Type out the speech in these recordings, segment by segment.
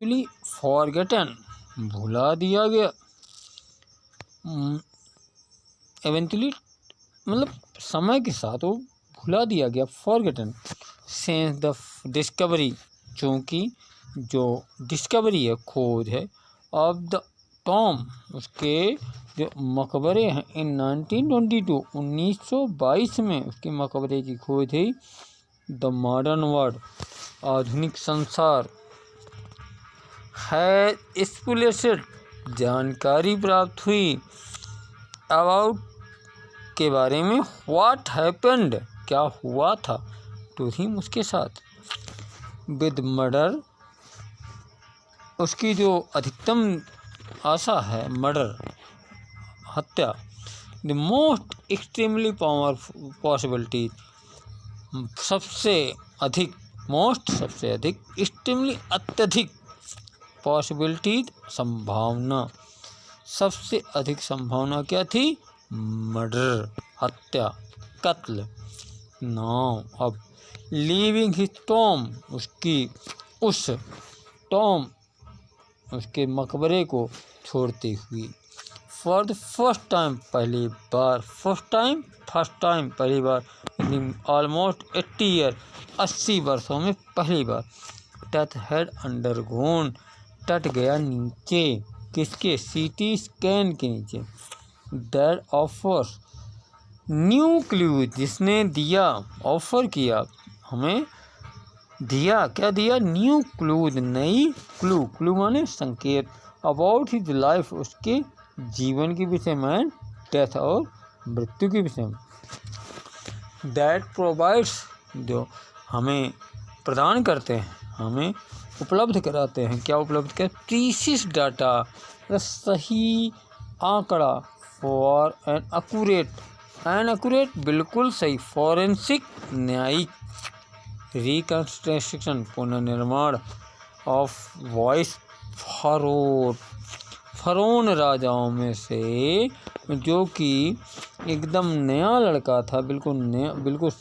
Forgotten, भुला दिया गया। एवेंचुअली मतलब समय के साथ वो भुला दिया गया, फॉरगेटन। सिंस द डिस्कवरी, चूँकि जो डिस्कवरी है, खोज है, ऑफ द टॉम, उसके जो मकबरे हैं, इन 1922, 1922 में उसके मकबरे की खोज हुई। द मॉडर्न वर्ल्ड, आधुनिक संसार, है स्पुलेटेड, जानकारी प्राप्त हुई। अबाउट, के बारे में, व्हाट हैपेंड, क्या हुआ था, टू हिम, उसके साथ। विद मर्डर, उसकी जो अधिकतम आशा है, मर्डर, हत्या। द मोस्ट एक्सट्रीमली पॉसिबिलिटी, सबसे अधिक, मोस्ट सबसे अधिक, एक्सट्रीमली अत्यधिक, पॉसिबिलिटीज संभावना, सबसे अधिक संभावना क्या थी, मर्डर, हत्या, कत्ल। नाउ, अब, लीविंग हिज टॉम, उसकी उस टॉम, उसके मकबरे को छोड़ते हुए। फॉर द फर्स्ट टाइम, पहली बार, फर्स्ट टाइम पहली बार, ऑलमोस्ट 80 ईयर, 80 वर्षों में पहली बार। टच हैड अंडरगोन, टट गया नीचे, किसके, सीटी स्कैन के नीचे। दैट ऑफर्स न्यू क्लू, जिसने दिया, ऑफर किया, हमें दिया, क्या दिया, न्यू क्लू, नई क्लू, क्लू माने संकेत, अबाउट हिज लाइफ, उसके जीवन के विषय में, डेथ और मृत्यु के विषय में। दैट प्रोवाइड्स, जो हमें प्रदान करते हैं, हमें उपलब्ध कराते हैं, क्या उपलब्ध कर, प्रीसियस डाटा, सही आंकड़ा, फॉर एन एक्यूरेट, बिल्कुल सही, फॉरेंसिक, न्यायिक, रिकंस्ट्रक्शन, पुनर्निर्माण, ऑफ वॉइस फरोन राजाओं में से, जो कि एकदम नया लड़का था, बिल्कुल नया, बिल्कुल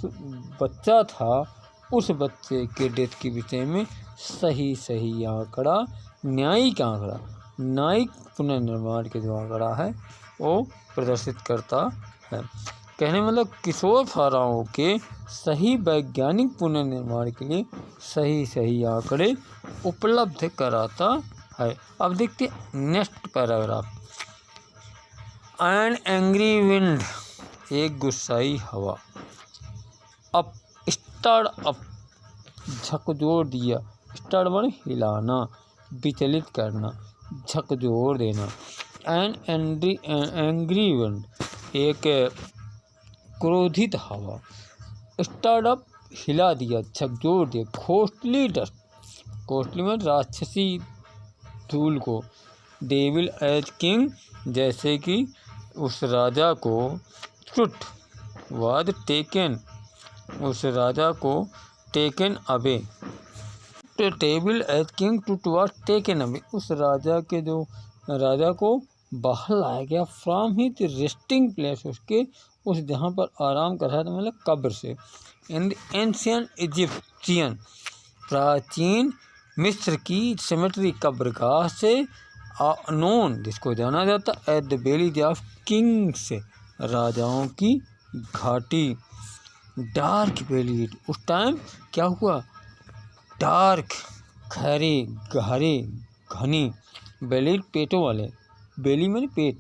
बच्चा था, उस बच्चे के डेथ के विषय में सही आंकड़ा, न्यायिक आंकड़ा, न्यायिक पुनर्निर्माण के जो आंकड़ा है वो प्रदर्शित करता है। कहने मतलब किशोर फाराओं के सही वैज्ञानिक पुनर्निर्माण के लिए सही आंकड़े उपलब्ध कराता है। अब देखते next paragraph. An angry wind, एक गुस्साई हवा, अप, स्टार्ट अप, झकझोर दिया, स्टार्ट माने हिलाना, विचलित करना, झकझोर देना। एन एंग्री विंड, एक क्रोधित हवा, स्टार्ट अप, हिला दिया, झकझोर दिया। घोस्टली डस्ट, घोस्टली में राक्षसी धूल को। डेविल एज किंग, जैसे कि उस राजा को, ट्रुथ वाज टेकन, उस राजा को taken away, devil as king truth was taken away, उस राजा के जो राजा को बाहर लाया गया, फ्रॉम हिज रेस्टिंग प्लेस, उसके उस जहाँ पर आराम कर रहा था, मतलब कब्र से। इन द एंशियंट इजिप्शियन, प्राचीन मिस्र की सेमेट्री, कब्रगाह से, नोन, जिसको जाना जाता, at the valley of Kings, राजाओं की घाटी। डार्क वैली, उस टाइम क्या हुआ, डार्क, गहरे, घनी, वैली, पेटों वाले, बेली में पेट,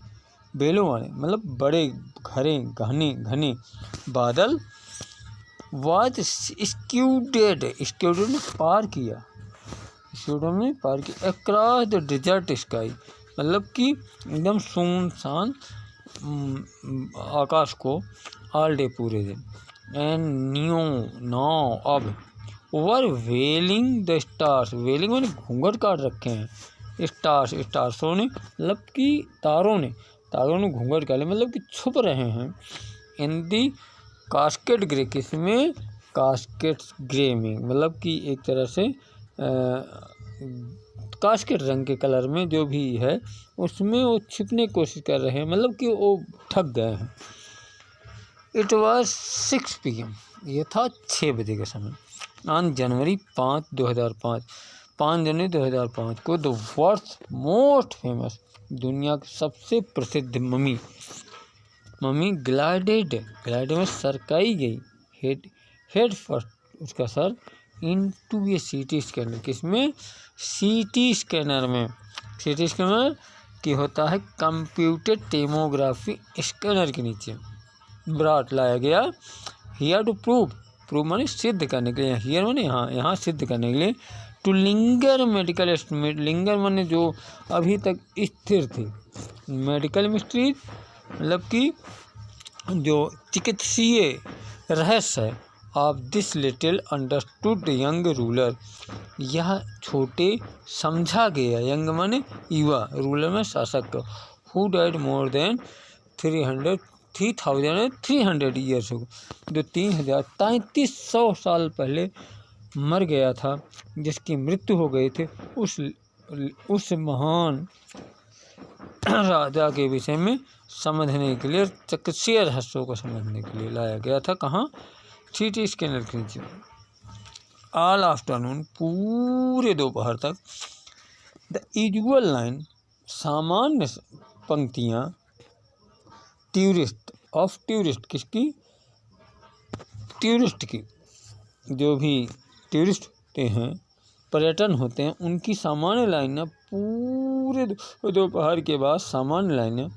बेलों वाले, मतलब बड़े, घरे, घने बादल। वाज स्क्यूडेड ने पार किया, ने पार किया। अक्रॉस द डिजर्ट स्काई, मतलब कि एकदम सुनसान आकाश को, ऑल डे, पूरे दिन। एंड नाउ, अब, ओवर वेलिंग द स्टार्स, वेलिंग मैंने घूंघट काट रखे हैं, स्टार्सों ने, मतलब कि तारों ने घूंघट काटे, मतलब कि छुप रहे हैं। इन दी कास्केट ग्रे, किसमें, कास्केट ग्रे में, मतलब कि एक तरह से कास्केट रंग के कलर में जो भी है, उसमें वो छिपने की कोशिश कर रहे हैं, मतलब कि वो ठग गए हैं। इट वॉज 6 PM, ये था 6 बजे का समय। ऑन जनवरी 5, 2005, 5 जनवरी 2005 को द वर्ल्ड्स मोस्ट फेमस, दुनिया की सबसे प्रसिद्ध मम्मी ग्लाइडेड में सरकाई गई हेड फर्स्ट उसका सर इनटू ए सीटी स्कैनर, किसमें? सीटी स्कैनर में। सीटी स्कैनर की होता है कंप्यूटर टेमोग्राफी स्कैनर के नीचे ब्राट लाया गया। हियर टू प्रूव माने सिद्ध करने के लिए, हियर माने यहाँ सिद्ध करने के लिए। To linger medical estimate, linger माने जो अभी तक स्थिर थी, मेडिकल मिस्ट्री मतलब कि जो चिकित्सीय रहस्य है। Of this little understood young ruler, यह छोटे समझा गया, यंग माने युवा, रूलर में शासक, who died more than 3,300 years हो, जो 3,3300 साल पहले मर गया था, जिसकी मृत्यु हो गई थी, उस महान राजा के विषय में समझने के लिए, चिकित्सीय रहस्यों को समझने के लिए लाया गया था। कहाँ? सीटी स्कैनर के नीचे। ऑल आफ्टरनून, पूरे दोपहर तक। द यूजुअल लाइन, सामान्य पंक्तियाँ। टूरिस्ट किसकी? टूरिस्ट की, जो भी टूरिस्ट होते हैं, पर्यटन होते हैं, उनकी सामान्य लाइनें पूरे दोपहर के बाद सामान्य लाइनें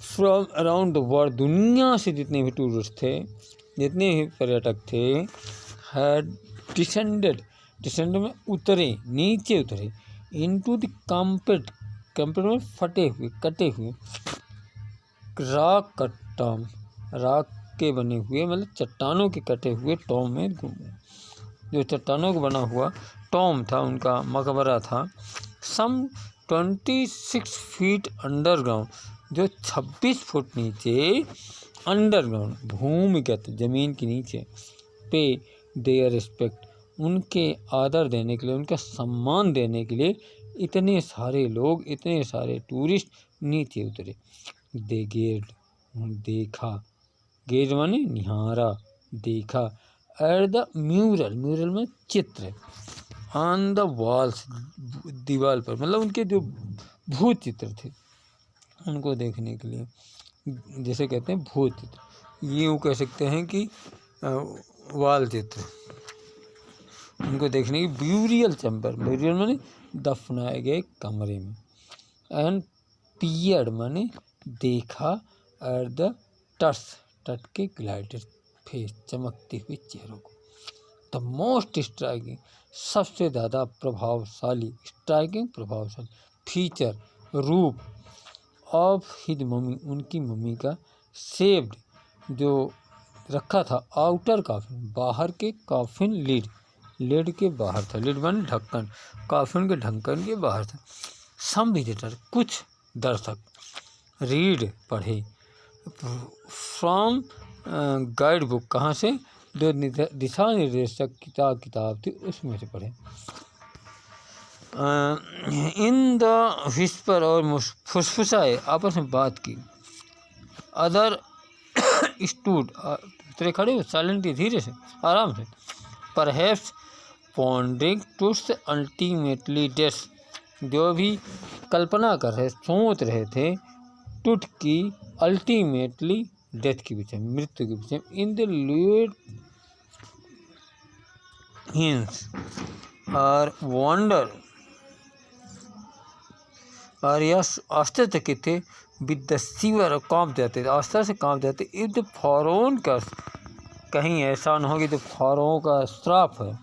फ्रॉम अराउंड द वर्ल्ड, दुनिया से जितने भी टूरिस्ट थे, जितने भी पर्यटक थे, हैड डिसेंडेड में उतरे, नीचे उतरे, इनटू द कंपेट में फटे हुए, कटे हुए, रॉक के बने हुए, मतलब चट्टानों के कटे हुए टॉम में, जो चट्टानों का बना हुआ टॉम था, उनका मकबरा था। सम 26 फीट अंडरग्राउंड, जो 26 फुट नीचे, अंडरग्राउंड भूमिगत, जमीन के नीचे, पे देयर रिस्पेक्ट, उनके आदर देने के लिए, उनका सम्मान देने के लिए इतने सारे लोग, इतने सारे टूरिस्ट नीचे उतरे। दे गेड, देखा, गेड माने निहारा, देखा, एट द म्यूरल में चित्र, ऑन द वॉल्स, दीवार पर, मतलब उनके जो भूत चित्र थे उनको देखने के लिए, जैसे कहते हैं भूत चित्र, यूँ कह सकते हैं कि वाल चित्र, उनको देखने की ब्यूरियल चैम्बर, ब्यूरियल माने दफनाए गए कमरे में, एंड पियर्ड माने देखा, एट द तट के ग्लाइडेड फेस, चमकते हुए चेहरों को। द मोस्ट स्ट्राइकिंग, सबसे ज़्यादा प्रभावशाली, फीचर, रूप, ऑफ हिज मम्मी, उनकी मम्मी का, सेव्ड, जो रखा था, आउटर कॉफिन, बाहर के कॉफिन लिड के बाहर था, लिड माने ढक्कन, कॉफिन के ढक्कन के बाहर था। सम विजिटर, कुछ दर्शक, रीड, पढ़े, फ्रॉम गाइड बुक, कहाँ से? जो दिशा निर्देशक किताब थी उसमें से पढ़े। इन द विस्पर, और फुसफुसाए, आपस में बात की। अदर स्टूड, दूसरे खड़े हो, साइलेंटली, धीरे से, आराम से। Perhaps pondering Toots ultimately death, जो भी कल्पना कर रहे, सोच रहे थे टूट की अल्टीमेटली डेथ के विषय, मृत्यु के विषय। इन द लूड हिंस और वंडर, और यह आश्चर्यचकित थे, विद द सीवर, कांप जाते थे, आश्चर्य से कांप जाते। इफ द फॉरोन का, कहीं ऐसा न हो कि जो फॉरों का श्राप है,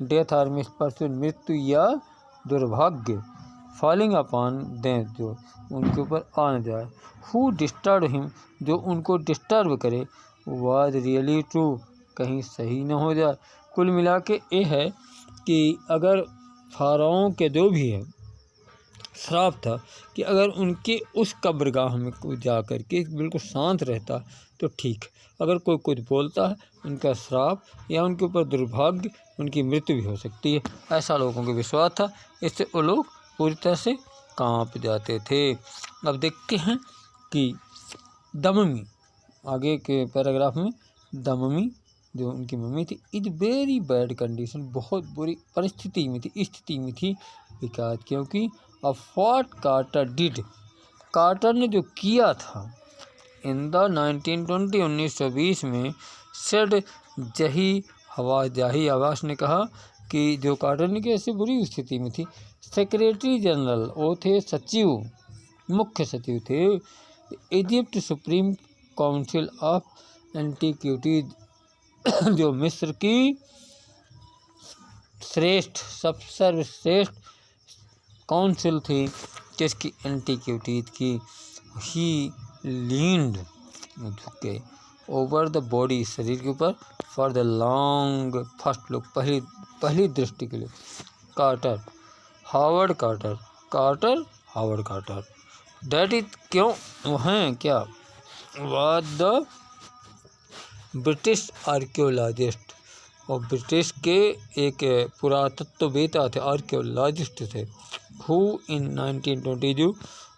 डेथ और मिसपरचून, मृत्यु या दुर्भाग्य, फॉलिंग अपॉन दें, जो उनके ऊपर आ न जाए। हु डिस्टर्ब हिम, जो उनको डिस्टर्ब करे, वाज रियली ट्रू, कहीं सही न हो जाए। कुल मिला के ये है कि अगर फॉरों के जो भी है श्राप था कि अगर उनके उस कब्रगाह में कोई जा कर के बिल्कुल शांत रहता तो ठीक, अगर कोई कुछ बोलता है उनका श्राप या उनके ऊपर दुर्भाग्य, उनकी मृत्यु भी हो सकती है, ऐसा लोगों को विश्वास था। इससे वो लोग पूरी तरह से कांप जाते थे। अब देखते हैं कि द मम्मी, आगे के पैराग्राफ में द मम्मी जो उनकी मम्मी थी, इज वेरी बैड कंडीशन, बहुत बुरी परिस्थिति में थी, स्थिति में थी, बिकॉज क्योंकि of what Carter did, Carter ने जो किया था इन द 1920 में, सेड जाही आवास ने कहा कि जो कार्टर ने की ऐसी बुरी स्थिति में थी। सेक्रेटरी जनरल वो थे सचिव, मुख्य सचिव थे Egypt supreme council of antiquities, जो मिस्र की सर्वश्रेष्ठ काउंसिल थी किसकी, एंटीक्विटीज की। ही लीन्ड, झुके, ओवर द बॉडी, शरीर के ऊपर, for the long first look, पहली दृष्टि के लिए। Carter, Howard Carter, that is, क्यों वो हैं क्या, वाज द ब्रिटिश आर्कियोलॉजिस्ट, और ब्रिटिश के एक पुरातत्ववेता थे, आर्कियोलॉजिस्ट थे, हु इन 1920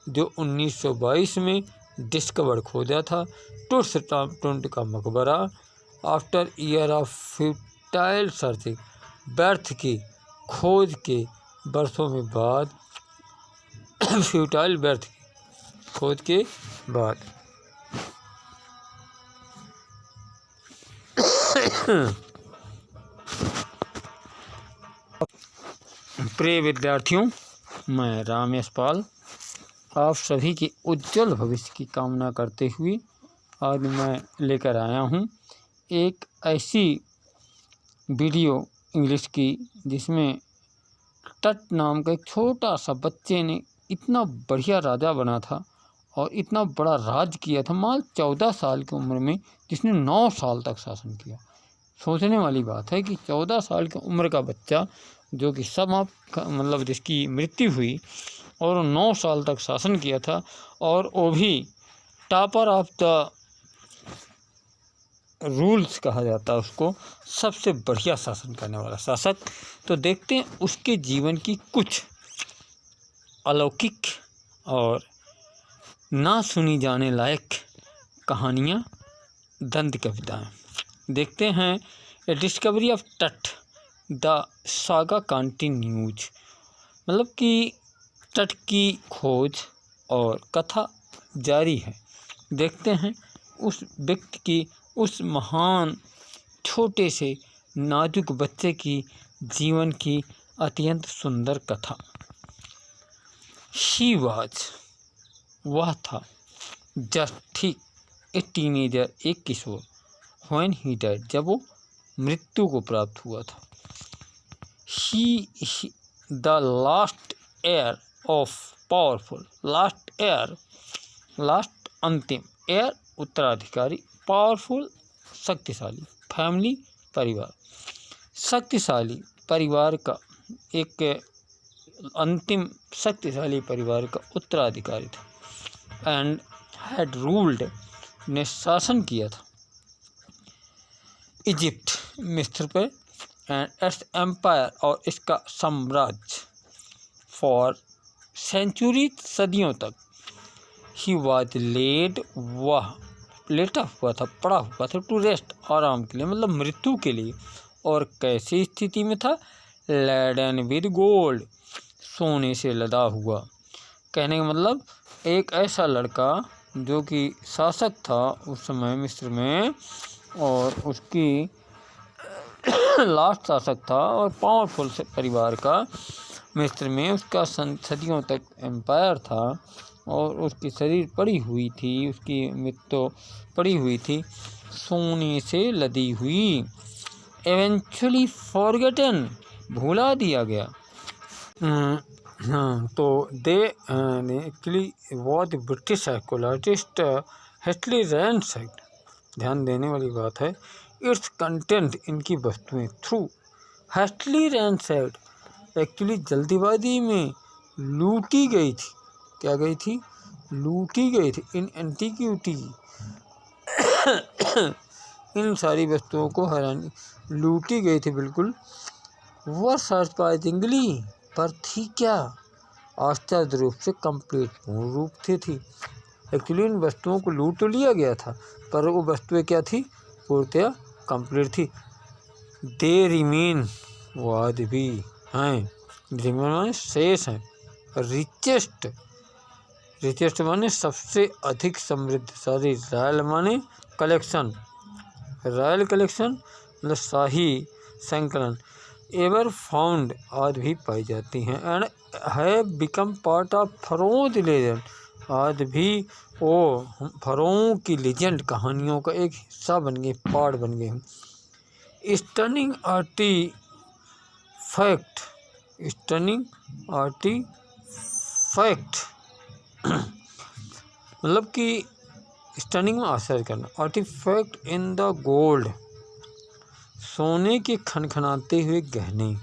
जो 1922 में डिस्कवर खोजा था टुर्सटाउन का मकबरा, after year of futile searching, व्यर्थ की खोज के बरसों में बाद, फ्यूटाइल व्यर्थ की खोज के बाद। प्रिय विद्यार्थियों, मैं राम यशपाल आप सभी के उज्जवल भविष्य की कामना करते हुए आज मैं लेकर आया हूँ एक ऐसी वीडियो इंग्लिश की जिसमें टट नाम का एक छोटा सा बच्चे ने इतना बढ़िया राजा बना था और इतना बड़ा राज किया था, मात्र 14 साल की उम्र में, जिसने 9 साल तक शासन किया। सोचने वाली बात है कि 14 साल की उम्र का बच्चा जो कि मतलब जिसकी मृत्यु हुई और 9 साल तक शासन किया था, और वो भी टॉपर ऑफ द रूल्स कहा जाता है उसको, सबसे बढ़िया शासन करने वाला शासक। तो देखते हैं उसके जीवन की कुछ अलौकिक और ना सुनी जाने लायक कहानियाँ, दंत कविताएँ। देखते हैं ए डिस्कवरी ऑफ टट, द सागा कंटिन्यूज, मतलब कि तट की खोज और कथा जारी है। देखते हैं उस व्यक्ति की, उस महान छोटे से नाजुक बच्चे की जीवन की अत्यंत सुंदर कथा। शी वाज, वह था, जस्ट ठीक, ए टीनेजर, एक किशोर, व्हेन ही डाइड, जब वो मृत्यु को प्राप्त हुआ था। He the last heir of powerful, last अंतिम, एयर उत्तराधिकारी, पावरफुल शक्तिशाली, फैमिली परिवार, शक्तिशाली परिवार का एक अंतिम शक्तिशाली परिवार का उत्तराधिकारी था। एंड हैड रूल्ड, ने शासन किया था, इजिप्ट, मिस्र पे, एंड इट्स एम्पायर, और इसका साम्राज्य, फॉर सेंचुरी, सदियों तक। ही वाज लेड, वह लेटा हुआ था, पड़ा हुआ था, टू रेस्ट, आराम के लिए, मतलब मृत्यु के लिए। और कैसी स्थिति में था, लैडन विद गोल्ड, सोने से लदा हुआ। कहने का मतलब एक ऐसा लड़का जो कि शासक था उस समय मिस्र में, और उसकी लास्ट शासक था और पावरफुल परिवार का मिस्र में, उसका सदियों तक एम्पायर था, और उसकी शरीर पड़ी हुई थी, उसकी मृत्यु पड़ी हुई थी, सोने से लदी हुई। एवेंचुअली फॉरगेटन, भुला दिया गया। तो they actually was British archaeologist hastily ransacked, ध्यान देने वाली बात है, इट्स कंटेंट, इनकी वस्तुएं, थ्रू हेस्टली रैंसैक्ड, एक्चुअली जल्दीबाजी में लूटी गई थी। क्या गई थी, लूटी गई थी। इन एंटीक्विटी, इन सारी वस्तुओं को हैरानी, लूटी गई थी बिल्कुल। वह सरप्राइजिंगली, पर थी क्या, आश्चर्य रूप से, कंप्लीट, पूर्ण रूप से थी। एक्चुअली इन वस्तुओं को लूट तो लिया गया था, पर वो वस्तुएं क्या थी, पूर्णतया कंप्लीट थी। दे रिमेन, वो आज भी हैं। रिमेन माने शेष हैं। रिचेस्ट, रिचेस्ट माने सबसे अधिक समृद्धशाली। रॉयल माने कलेक्शन, रॉयल कलेक्शन मतलब शाही संकलन। एवर फाउंड, आज भी पाई जाती हैं। एंड है become part of furrows legend, आज भी वो फरों की लेजेंड कहानियों का एक हिस्सा बन गए, पार्ट बन गए। स्टनिंग आर्टिफैक्ट, स्टनिंग आर्टिफैक्ट मतलब कि स्टनिंग में आश्चर्य करना। आर्टिफैक्ट इन द गोल्ड, सोने के खनखनाते हुए गहने।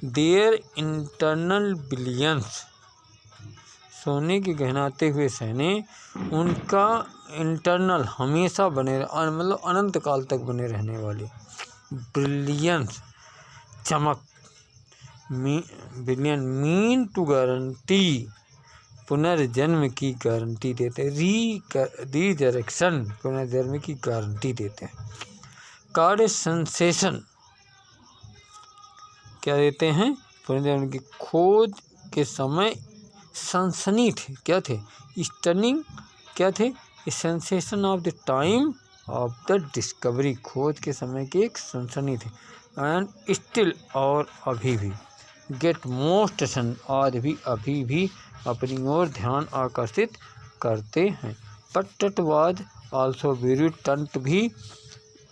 देयर इंटरनल बिलियंस, सोने के गहनाते हुए सहने, उनका इंटरनल हमेशा बने मतलब अनंत काल तक बने रहने वाले। ब्रिलियंस चमक, बिलियन मीन टू गारंटी, पुनर्जन्म की गारंटी देते। रीजरेक्शन, पुनर्जन्म की गारंटी देते हैं। कार्ड सेंसेशन, क्या देते हैं? पुनर्जन्म की खोज के समय सनसनी थे, क्या थे? स्टनिंग क्या थे? Sensation of the time of the discovery, खोज के समय की एक सनसनी थी। एंड स्टिल, और अभी भी। गेट मोस्ट सन, आज भी अभी भी अपनी ओर ध्यान आकर्षित करते हैं। बट टटवाद आल्सो ब्यूरिड, टंट भी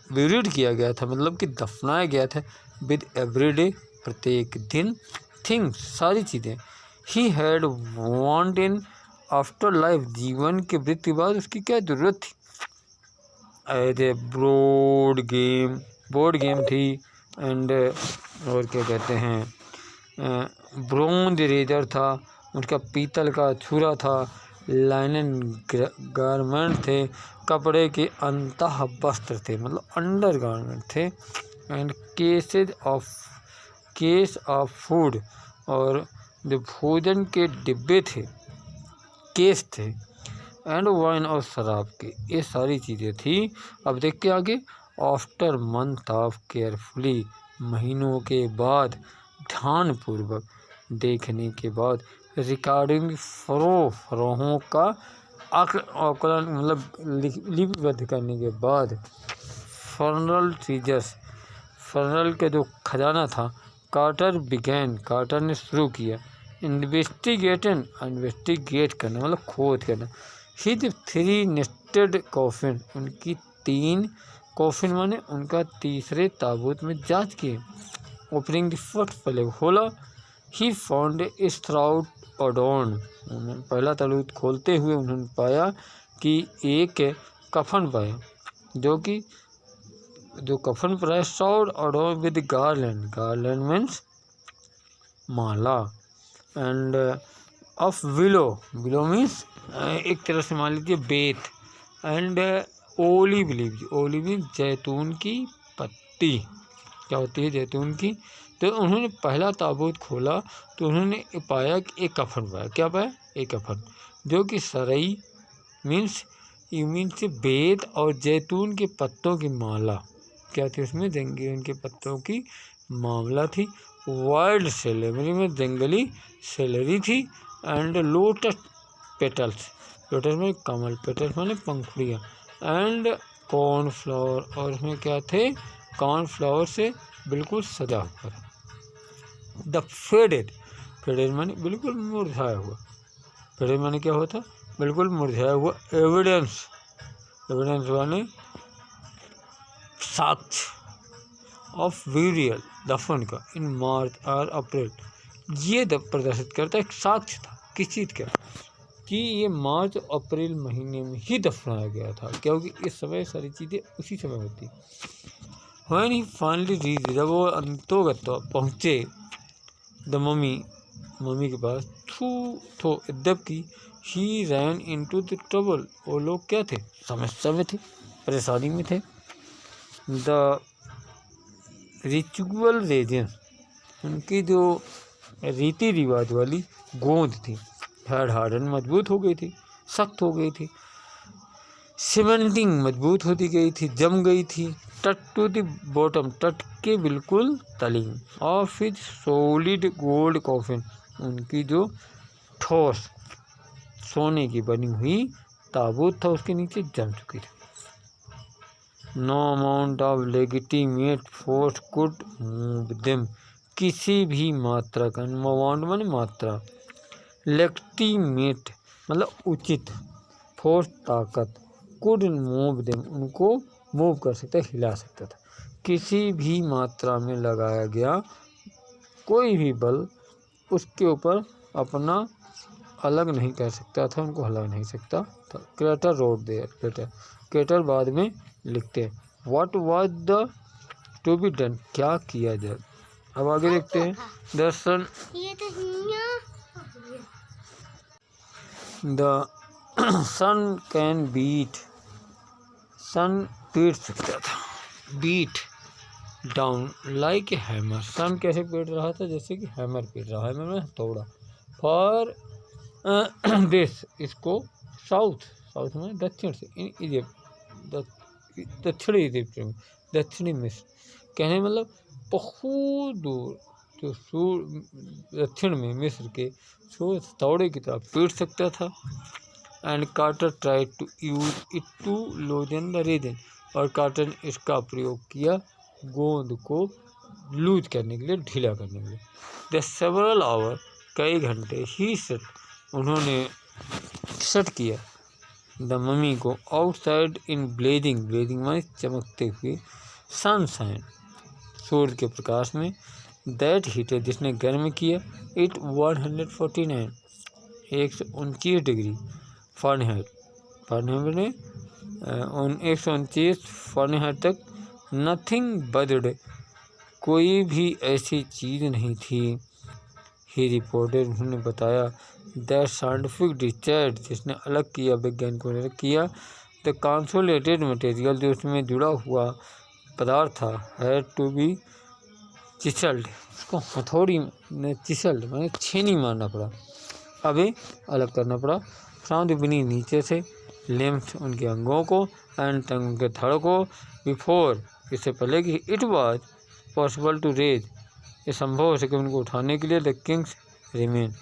ब्यूरिड किया गया था, मतलब कि दफनाया गया था। विद एवरीडे, प्रत्येक दिन। थिंग्स, सारी चीज़ें। He had want in after life, जीवन के मृत्यु बाद उसकी क्या ज़रूरत थी? एज ए बोर्ड गेम थी। एंड और क्या कहते हैं, ब्रोंज रेजर था, उनका पीतल का छुरा था। लाइनन गारमेंट थे, कपड़े के अंतः वस्त्र थे, मतलब अंडर गारमेंट थे। एंड केस ऑफ फूड, और जो भोजन के डिब्बे थे, केस थे। एंड वाइन, और शराब के, ये सारी चीज़ें थी। अब देख के आगे। आफ्टर मंथ ऑफ केयरफुली, महीनों के बाद ध्यानपूर्वक देखने के बाद। रिकॉर्डिंग फरोहों का आकलन मतलब लिपिबद्ध करने के बाद। फर्नल ट्रीजर्स, फर्नल के जो खजाना था। कार्टर बिगैन, कार्टर ने शुरू किया। इन्वेस्टिगेट करना मतलब खोज करना। हिज 3 नेस्टेड कॉफिन, उनकी 3 कॉफिन माने उनका तीसरे ताबूत में जांच की। ओपनिंग द फर्स्ट, पहले खोला। ही फाउंड ए स्ट्राउट अडोन, उन्होंने पहला ताबूत खोलते हुए उन्होंने पाया कि एक कफन पाया, जो कफन पर strewn adorn with garland means माला। एंड ऑफ विलो मीन्स एक तरह से मान लीजिए बेत। एंड ओलिव मीन्स जैतून की पत्ती, क्या होती है? जैतून की। तो उन्होंने पहला ताबूत खोला तो उन्होंने पाया कि एक कफन पाया। क्या पाया? एक कफन, जो कि सरई मीन्स बेत और जैतून के पत्तों की माला, क्या थी उसमें? जंगली के पत्तों की मामला थी। वाइल्ड सेलेरी में जंगली सेलरी थी। एंड लोटस पेटल्स, लोटस में कमल, पेटल्स माने पंखुड़ियाँ। एंड कॉर्नफ्लावर, और उसमें क्या थे? कॉर्नफ्लावर से बिल्कुल सजा हुआ था। द फेडेड माने बिल्कुल मुरझाया हुआ। फेडेड माने क्या होता? बिल्कुल मुरझाया हुआ। एविडेंस माने साक्ष्य। ऑफ ब्यूरियल, दफन का। इन मार्च और अप्रैल, ये प्रदर्शित करता है, एक साक्ष्य था किस चीज़ का? कि ये मार्च अप्रैल महीने में ही दफनाया गया था, क्योंकि इस समय सारी चीज़ें उसी समय होती। व्हेन ही फाइनली रीच, जब वो अंतोगत पहुँचे द मम्मी के पास, थो यद्यपि ही रैन इनटू द ट्रबल, वो लोग क्या थे? समस्या में थे, परेशानी में थे। द रिचुअल रेजन, उनकी जो रीति रिवाज वाली गोंद थी, हैड हार्डन, मजबूत हो गई थी, सख्त हो गई थी। सीमेंटिंग, मजबूत होती गई थी, जम गई थी। टच टू द बॉटम, तट के बिल्कुल तली of his solid gold coffin, उनकी जो ठोस सोने की बनी हुई ताबूत था उसके नीचे जम चुकी थी। No amount of legitimate force could move them, किसी भी मात्रा का, अमाउंट माने मात्रा, लेगिटिमेट मतलब उचित, फोर्स ताकत, कुड मूव देम उनको मूव कर सकता, हिला सकता था। किसी भी मात्रा में लगाया गया कोई भी बल उसके ऊपर अपना अलग नहीं कर सकता था, उनको हिला नहीं सकता था। क्रेटर रोड देयर, क्रेटर बाद में लिखते हैं what was the to be done, क्या किया जाए। अब आगे देखते हैं the son, the son can beat, son पीट सकता था, beat down like a hammer, son कैसे पीट रहा था, जैसे कि हैमर पीट रहा है, मैंने हथौड़ा। फॉर दिस, इसको साउथ, साउथ में दक्षिण से, इन इजिप्ट, दक्षिणी इजिप्ट में, दक्षिणी मिस्र, कहने मतलब बहुत दूर, जो दक्षिण में मिस्र के हथौड़े की तरफ पीट सकता था। And Carter tried to use it to loosen the region, और कार्टर ने इसका प्रयोग किया गोंद को लूज करने के लिए, ढीला करने के लिए। द सेवरल आवर, कई घंटे, ही सेट, उन्होंने सेट किया द मम्मी को आउटसाइड इन ब्लेजिंग, ब्लेजिंग में चमकते हुए, सनशाइन, सूर्य के प्रकाश में, दैट हीटर, जिसने गर्म किया, इट 149, 129 डिग्री फ़ारेनहाइट, फ़ारेनहाइट में 129 फ़ारेनहाइट तक। नथिंग बदड, कोई भी ऐसी चीज़ नहीं थी। ही रिपोर्टेड, उन्होंने बताया, दैट साइंटिफिक रिसर्च, जिसने अलग किया, वैज्ञानिकों ने अलग किया, द कंसोलिडेटेड मटेरियल, जो उसमें जुड़ा हुआ पदार्थ था, हैड टू बी चिसल्ड, उसको हथौड़ी में चिसल्ड माने छेनी मारना पड़ा, अभी अलग करना पड़ा। फ्रॉम द बिनी, नीचे से, लिम्स, उनके अंगों को, एंड टंग, उनके धड़ को, बिफोर, इससे पहले कि it was possible to raise, ये संभव हो सके उनको उठाने के लिए, द किंग्स रिमेन,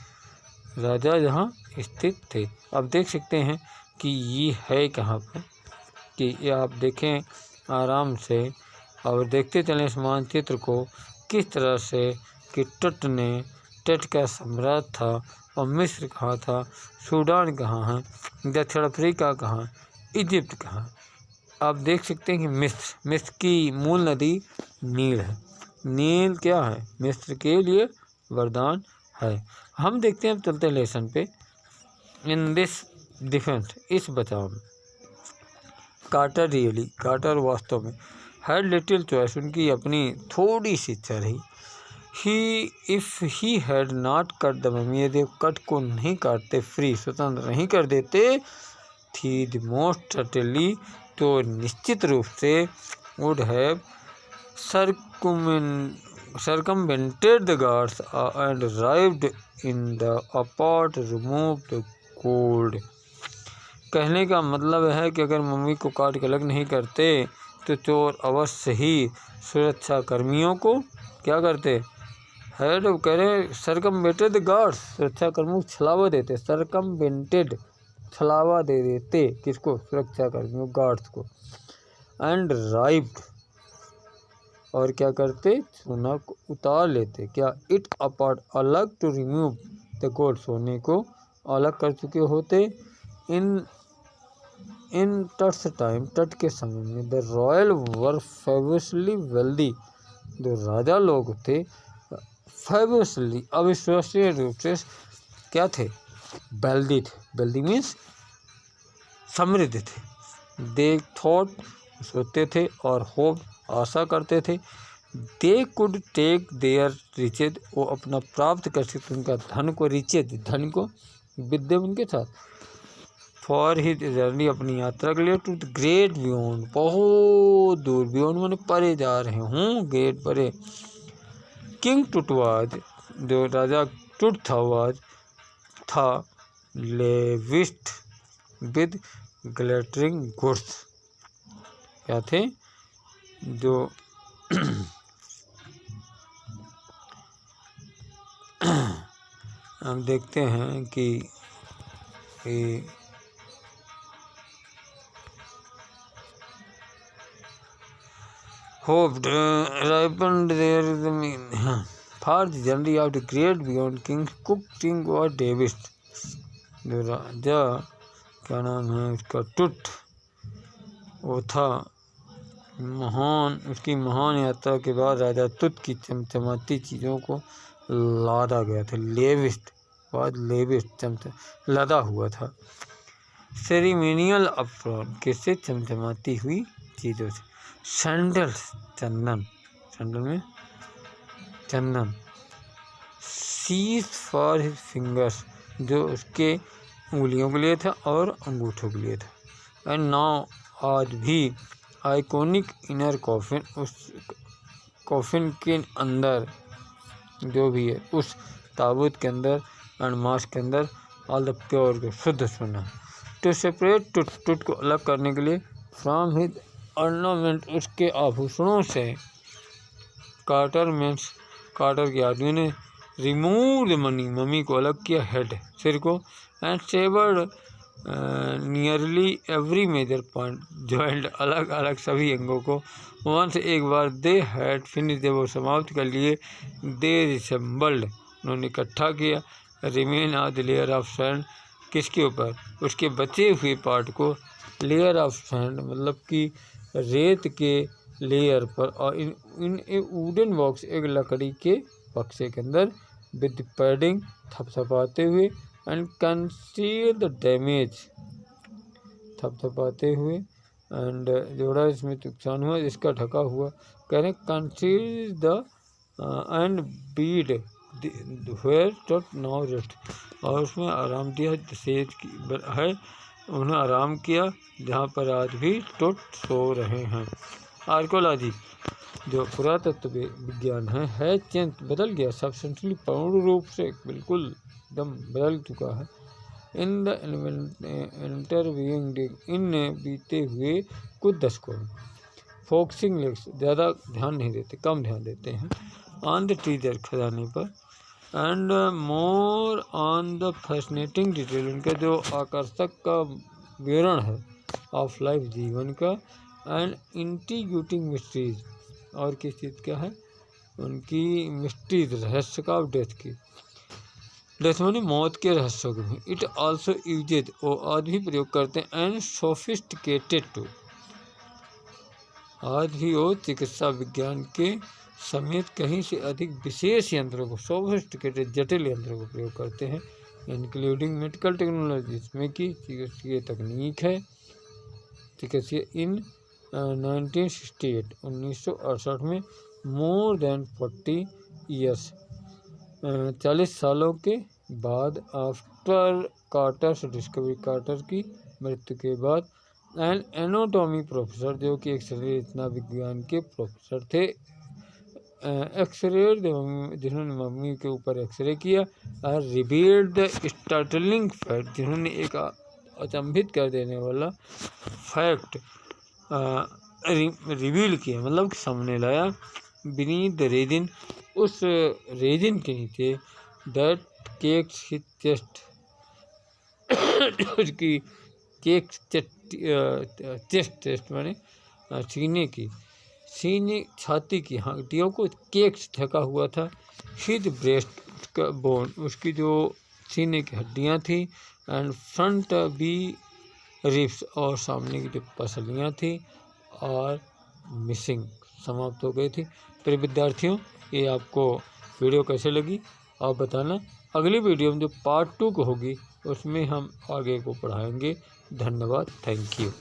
राजा जहाँ स्थित थे। अब देख सकते हैं कि ये है कहाँ पर, कि ये आप देखें आराम से और देखते चलें इस मानचित्र को, किस तरह से कि तट का सम्राट था, और मिस्र कहाँ था, सूडान कहाँ है, दक्षिण अफ्रीका कहाँ, इजिप्ट कहाँ। आप देख सकते हैं कि मिस्र की मूल नदी नील है। नील क्या है, मिस्र के लिए वरदान है। हम देखते हैं, अब चलते हैं लेसन पे। इन दिस डिफेंस, इस बचाव में, कार्टर रियली, कार्टर वास्तव में, हैड लिटिल चॉइस, उनकी अपनी थोड़ी सी इच्छा रही। If he had not cut the mummy, यदि कट को नहीं काटते, फ्री, स्वतंत्र नहीं कर देते थी, द मोस्ट सर्टेनली, तो निश्चित रूप से, would have circumvented the guards and arrived in the apart, removed the gold। कहने का मतलब है कि अगर मम्मी को काट के अलग नहीं करते तो चोर अवश्य ही सुरक्षा कर्मियों को क्या करते, हेड कह रहे सरकमवेंटेड गार्ड्स, सुरक्षा कर्मियों को छलावा देते, सरकमवेंटेड, छलावा दे देते, किसको, सुरक्षा कर्मियों, गार्ड्स को। एंड राइव्ड, और क्या करते, सोना को उतार लेते, क्या, इट अपार्ट, अलग, टू रिमूव द गोल्ड, सोने को अलग कर चुके होते। इन तट्स टाइम, तट के समय में, द रॉयल वर फेबसली वेल्दी, जो राजा लोग थे फेबसली, अविश्वसनीय रूप से क्या थे, वेल्दी थे, वेल्दी मीन्स समृद्ध थे। दे थॉट, सोचते थे, और होप, आशा करते थे, they could take their riches, वो अपना प्राप्त कर सकते उनका धन को, रिचेज, धन को, विद्या उनके साथ, फॉर हिज जर्नी, अपनी यात्रा के लिए, टू द ग्रेट बियॉन्ड, बहुत दूर, बियॉन्ड माने परे जा रहे हूँ, ग्रेट परे। किंग टुटवाज, जो राजा टुट था लेविस्ट विद ग्लिटरिंग गुड्स, क्या थे, जो हम देखते हैं कि hoped ripened there the mean for the journey of the great beyond King Cook King और डेविस। जो राजा क्या नाम है उसका टुट, वो था महान, उसकी महान यात्रा के बाद राजा तुत की चमचमाती चीज़ों को लादा गया था। लेविस्ट बाद लेविस्ट लदा हुआ था। सेरेमोनियल अप्रोन किससे? चमचमाती हुई चीज़ों से। सैंडल्स चंदन, सैंडल में चंदन। सीज फॉर हिज फिंगर्स जो उसके उंगलियों के लिए था और अंगूठों के लिए था। एंड नाउ आज भी आइकॉनिक इनर कॉफिन, उस कॉफिन के अंदर जो भी है उस ताबूत के अंदर एंड मास के अंदर ऑल द प्योर को शुद्ध सोना। टू सेपरेट टुट को अलग करने के लिए फ्रॉम हिज ऑर्नामेंट उसके आभूषणों से। कार्टर के आदमी ने रिमूव द मम्मी को अलग किया, हेड सिर को, and severed nearly every major point joint अलग अलग सभी अंगों को। वंस एक बार दे हैड फिनिश जब वो समाप्त कर लिए, दे रिसेंबल्ड उन्होंने इकट्ठा किया, remain of the layer of sand किसके ऊपर? उसके बचे हुए पार्ट को लेयर ऑफ सैंड मतलब कि रेत के लेयर पर, और इन ए वुडन बॉक्स एक लकड़ी के बक्से के अंदर विद पैडिंग थपथपाते हुए एंड कंसील द डैमेज थपथपाते हुए एंड जोड़ा इसमें नुकसान हुआ इसका ढका हुआ, कह रहे conceal the and bead where Tut now rest और उसमें आराम दिया सेज की है, उन्हें आराम किया जहाँ पर आज भी टुट सो रहे हैं। आर्कोलॉजी जो पुरातत्व विज्ञान है चेंज बदल गया, सब्सटेंशियली पूर्ण रूप से बिल्कुल एकदम बदल चुका है। In the interviewing day in बीते हुए कुछ दशकों में फोकसिंग लेक्स ज़्यादा ध्यान नहीं देते, कम ध्यान देते हैं ऑन द ट्रीजर खजाने पर and more on the fascinating detail उनका जो आकर्षक का विवरण है ऑफ लाइफ जीवन का एंड इंटीग्यूटिंग मिस्ट्रीज और किस चीज़ का है उनकी मिस्ट्रीज रहस्य का डेथ की, डेथ माने मौत के रहस्यों के भी। इट आल्सो यूजेज वो आज भी प्रयोग करते हैं एंड सोफिस्टिकेटेड टू आज भी वो चिकित्सा विज्ञान के समेत कहीं से अधिक विशेष यंत्रों को सोफिस्टिकेटेड जटिल यंत्रों को प्रयोग करते हैं इंक्लूडिंग मेडिकल टेक्नोलॉजी इसमें की चिकित्सीय तकनीक है। चिकित्सीय इन 1968 में मोर देन 40 ईयर्स 40 सालों के बाद आफ्टर कार्टर्स डिस्कवरी कार्टर की मृत्यु के बाद एंड एनाटॉमी प्रोफेसर जो कि एक्सरे रचना विज्ञान के प्रोफेसर थे, एक्सरे जिन्होंने मम्मी के ऊपर एक्सरे किया और रिवील्ड द स्टार्टलिंग फैक्ट जिन्होंने एक अचंभित कर देने वाला फैक्ट रिवील किया मतलब सामने लाया। बीनीथ द रेजिन उस रेजिन के नीचे दैट केक्स हिज चेस्ट उसकी केक चेस्ट माने सीने छाती की हड्डियों को केक्स ढका हुआ था। हिज ब्रेस्ट का बोन उसकी जो सीने की हड्डियां थी एंड फ्रंट बी रिब्स और सामने की जो पसलियाँ थी और मिसिंग समाप्त हो गई थी। प्रिय विद्यार्थियों ये आपको वीडियो कैसे लगी आप बताना। अगली वीडियो में जो पार्ट 2 को होगी उसमें हम आगे को पढ़ाएंगे। धन्यवाद, थैंक यू।